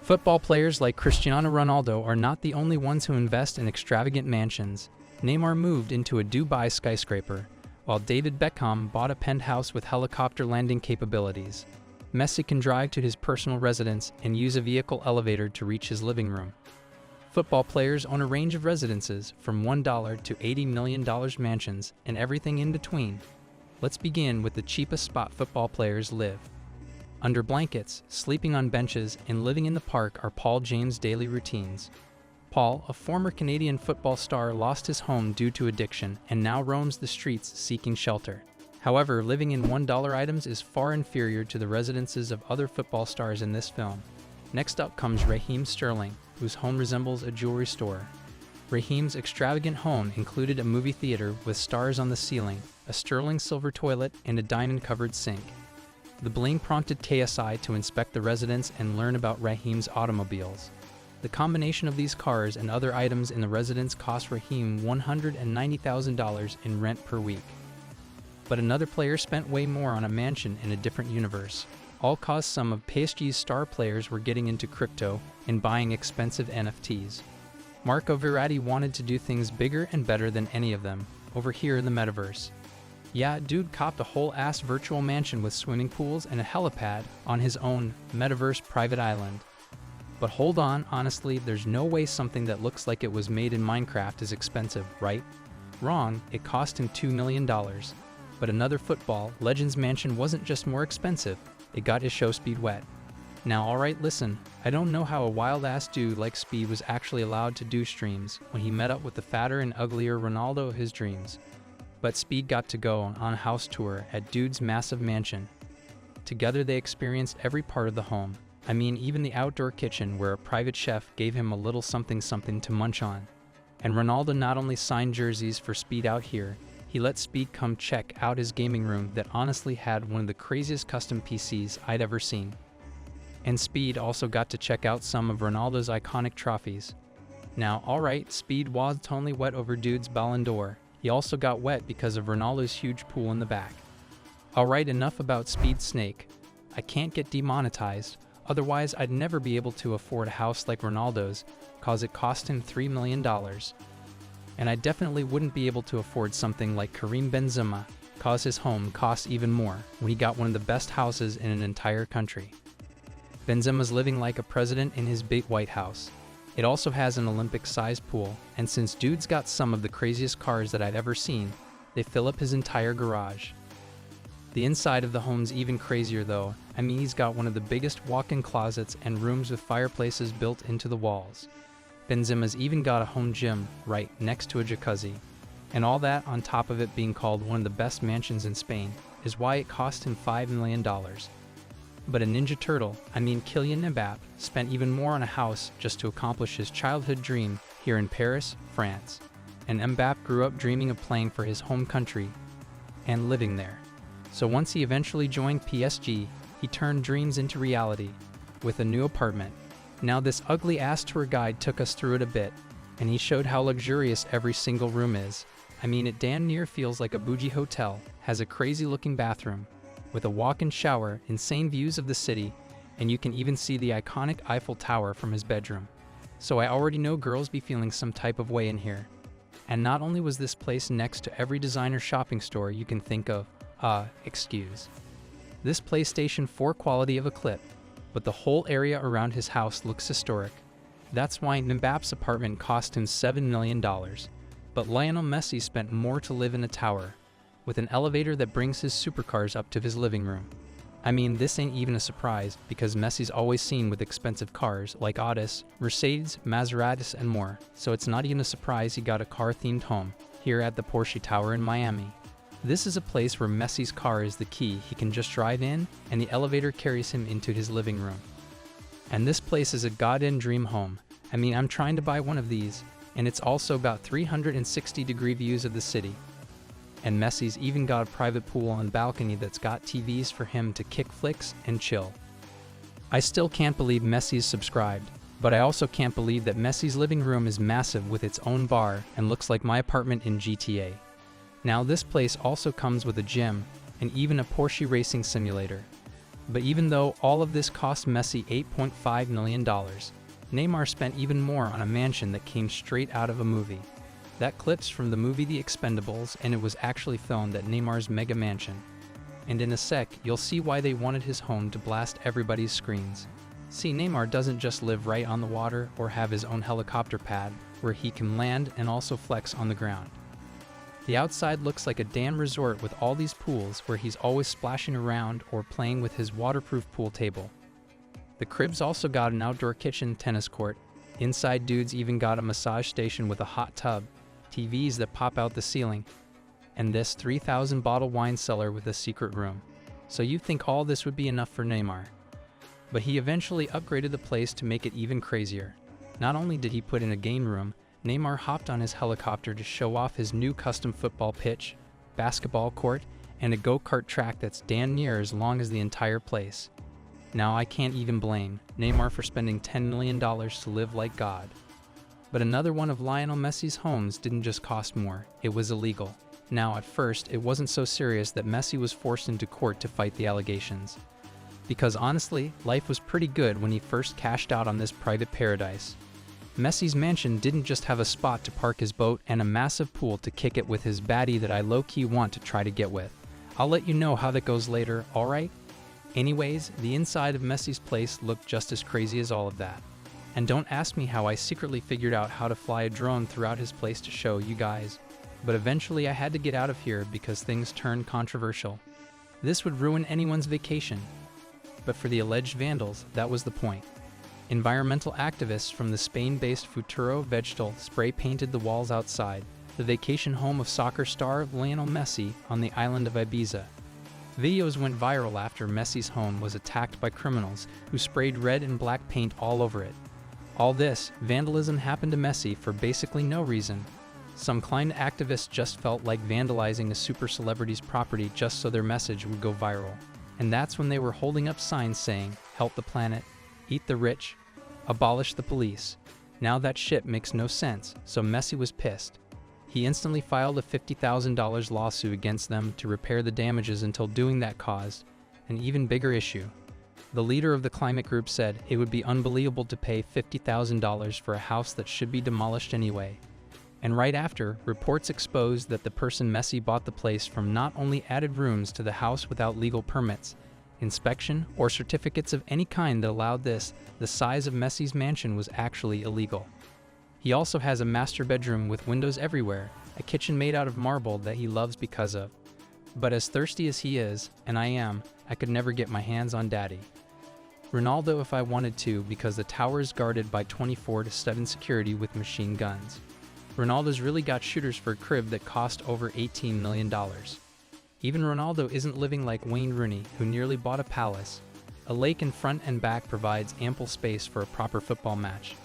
Football players like Cristiano Ronaldo are not the only ones who invest in extravagant mansions. Neymar moved into a Dubai skyscraper, while David Beckham bought a penthouse with helicopter landing capabilities. Messi can drive to his personal residence and use a vehicle elevator to reach his living room. Football players own a range of residences from $1 to $80 million mansions and everything in between. Let's begin with the cheapest spot football players live. Under blankets, sleeping on benches, and living in the park are Paul James' daily routines. Paul, a former Canadian football star, lost his home due to addiction and now roams the streets seeking shelter. However, living in $1 items is far inferior to the residences of other football stars in this film. Next up comes Raheem Sterling, whose home resembles a jewelry store. Raheem's extravagant home included a movie theater with stars on the ceiling, a sterling silver toilet, and a diamond-covered sink. The bling prompted KSI to inspect the residence and learn about Raheem's automobiles. The combination of these cars and other items in the residence cost Raheem $190,000 in rent per week. But another player spent way more on a mansion in a different universe. All cause some of PSG's star players were getting into crypto and buying expensive NFTs. Marco Verratti wanted to do things bigger and better than any of them, over here in the Metaverse. Yeah, dude copped a whole-ass virtual mansion with swimming pools and a helipad on his own Metaverse private island. But hold on, honestly, there's no way something that looks like it was made in Minecraft is expensive, right? Wrong, it cost him $2 million. But another football legend's mansion wasn't just more expensive, it got his show speed wet. Now alright, listen, I don't know how a wild-ass dude like Speed was actually allowed to do streams when he met up with the fatter and uglier Ronaldo of his dreams. But Speed got to go on a house tour at Dude's massive mansion. Together they experienced every part of the home. I mean, even the outdoor kitchen where a private chef gave him a little something to munch on. And Ronaldo not only signed jerseys for Speed out here, he let Speed come check out his gaming room that honestly had one of the craziest custom PCs I'd ever seen. And Speed also got to check out some of Ronaldo's iconic trophies. Now, alright, Speed was totally wet over Dude's Ballon d'Or. He also got wet because of Ronaldo's huge pool in the back. Alright, enough about Speed Snake. I can't get demonetized, otherwise I'd never be able to afford a house like Ronaldo's, cause it cost him $3 million. And I definitely wouldn't be able to afford something like Karim Benzema, cause his home costs even more when he got one of the best houses in an entire country. Benzema's living like a president in his big White House. It also has an Olympic-sized pool, and since Dude's got some of the craziest cars that I'd ever seen, they fill up his entire garage. The inside of the home's even crazier though. I mean, he's got one of the biggest walk-in closets and rooms with fireplaces built into the walls. Benzema's even got a home gym right next to a jacuzzi. And all that on top of it being called one of the best mansions in Spain is why it cost him $5 million. But a Ninja Turtle, I mean Kylian Mbappé, spent even more on a house just to accomplish his childhood dream here in Paris, France. And Mbappé grew up dreaming of playing for his home country and living there. So once he eventually joined PSG, he turned dreams into reality with a new apartment. Now this ugly-ass tour guide took us through it a bit, and he showed how luxurious every single room is. I mean, it damn near feels like a bougie hotel, has a crazy-looking bathroom, with a walk-in shower, insane views of the city, and you can even see the iconic Eiffel Tower from his bedroom. So I already know girls be feeling some type of way in here. And not only was this place next to every designer shopping store you can think of, excuse. This PlayStation 4 quality of a clip, but the whole area around his house looks historic. That's why Mbappe's apartment cost him $7 million. But Lionel Messi spent more to live in a tower, with an elevator that brings his supercars up to his living room. I mean, this ain't even a surprise, because Messi's always seen with expensive cars like Audis, Mercedes, Maseratis, and more, so it's not even a surprise he got a car-themed home here at the Porsche Tower in Miami. This is a place where Messi's car is the key. He can just drive in, and the elevator carries him into his living room. And this place is a goddamn dream home. I mean, I'm trying to buy one of these, and it's also got 360-degree views of the city. And Messi's even got a private pool on balcony that's got TVs for him to kick flicks and chill. I still can't believe Messi's subscribed, but I also can't believe that Messi's living room is massive with its own bar and looks like my apartment in GTA. Now this place also comes with a gym and even a Porsche racing simulator. But even though all of this cost Messi $8.5 million, Neymar spent even more on a mansion that came straight out of a movie. That clip's from the movie The Expendables, and it was actually filmed at Neymar's mega mansion. And in a sec, you'll see why they wanted his home to blast everybody's screens. See, Neymar doesn't just live right on the water or have his own helicopter pad where he can land and also flex on the ground. The outside looks like a damn resort with all these pools where he's always splashing around or playing with his waterproof pool table. The crib's also got an outdoor kitchen, tennis court. Inside, dudes even got a massage station with a hot tub, TVs that pop out the ceiling, and this 3,000 bottle wine cellar with a secret room. So you'd think all this would be enough for Neymar. But he eventually upgraded the place to make it even crazier. Not only did he put in a game room, Neymar hopped on his helicopter to show off his new custom football pitch, basketball court, and a go-kart track that's damn near as long as the entire place. Now I can't even blame Neymar for spending $10 million to live like God. But another one of Lionel Messi's homes didn't just cost more, it was illegal. Now at first, it wasn't so serious that Messi was forced into court to fight the allegations. Because honestly, life was pretty good when he first cashed out on this private paradise. Messi's mansion didn't just have a spot to park his boat and a massive pool to kick it with his baddie that I low-key want to try to get with. I'll let you know how that goes later, alright? Anyways, the inside of Messi's place looked just as crazy as all of that. And don't ask me how I secretly figured out how to fly a drone throughout his place to show you guys. But eventually I had to get out of here because things turned controversial. This would ruin anyone's vacation. But for the alleged vandals, that was the point. Environmental activists from the Spain-based Futuro Vegetal spray-painted the walls outside, the vacation home of soccer star Lionel Messi on the island of Ibiza. Videos went viral after Messi's home was attacked by criminals who sprayed red and black paint all over it. All this vandalism happened to Messi for basically no reason. Some climate activists just felt like vandalizing a super celebrity's property just so their message would go viral. And that's when they were holding up signs saying, "Help the planet, eat the rich, abolish the police." Now that shit makes no sense, so Messi was pissed. He instantly filed a $50,000 lawsuit against them to repair the damages until doing that caused an even bigger issue. The leader of the climate group said it would be unbelievable to pay $50,000 for a house that should be demolished anyway. And right after, reports exposed that the person Messi bought the place from not only added rooms to the house without legal permits, inspection, or certificates of any kind that allowed this, the size of Messi's mansion was actually illegal. He also has a master bedroom with windows everywhere, a kitchen made out of marble that he loves because of. But as thirsty as he is, and I am, I could never get my hands on Daddy. Ronaldo if I wanted to, because the tower is guarded by 24/7 security with machine guns. Ronaldo's really got shooters for a crib that cost over $18 million. Even Ronaldo isn't living like Wayne Rooney, who nearly bought a palace. A lake in front and back provides ample space for a proper football match.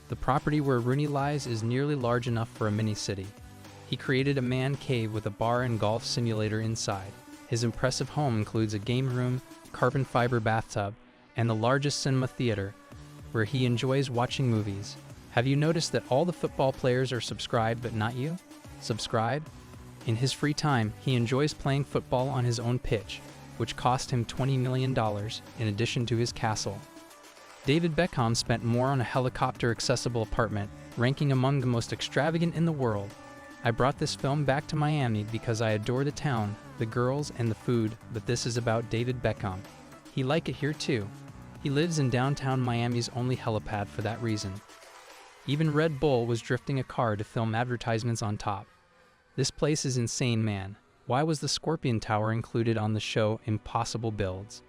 The property where Rooney lies is nearly large enough for a mini-city. He created a man cave with a bar and golf simulator inside. His impressive home includes a game room, carbon fiber bathtub, and the largest cinema theater, where he enjoys watching movies. Have you noticed that all the football players are subscribed but not you? Subscribe? In his free time, he enjoys playing football on his own pitch, which cost him $20 million in addition to his castle. David Beckham spent more on a helicopter-accessible apartment, ranking among the most extravagant in the world. I brought this film back to Miami because I adore the town, the girls, and the food, but this is about David Beckham. He like it here too. He lives in downtown Miami's only helipad for that reason. Even Red Bull was drifting a car to film advertisements on top. This place is insane, man. Why was the Scorpion Tower included on the show Impossible Builds?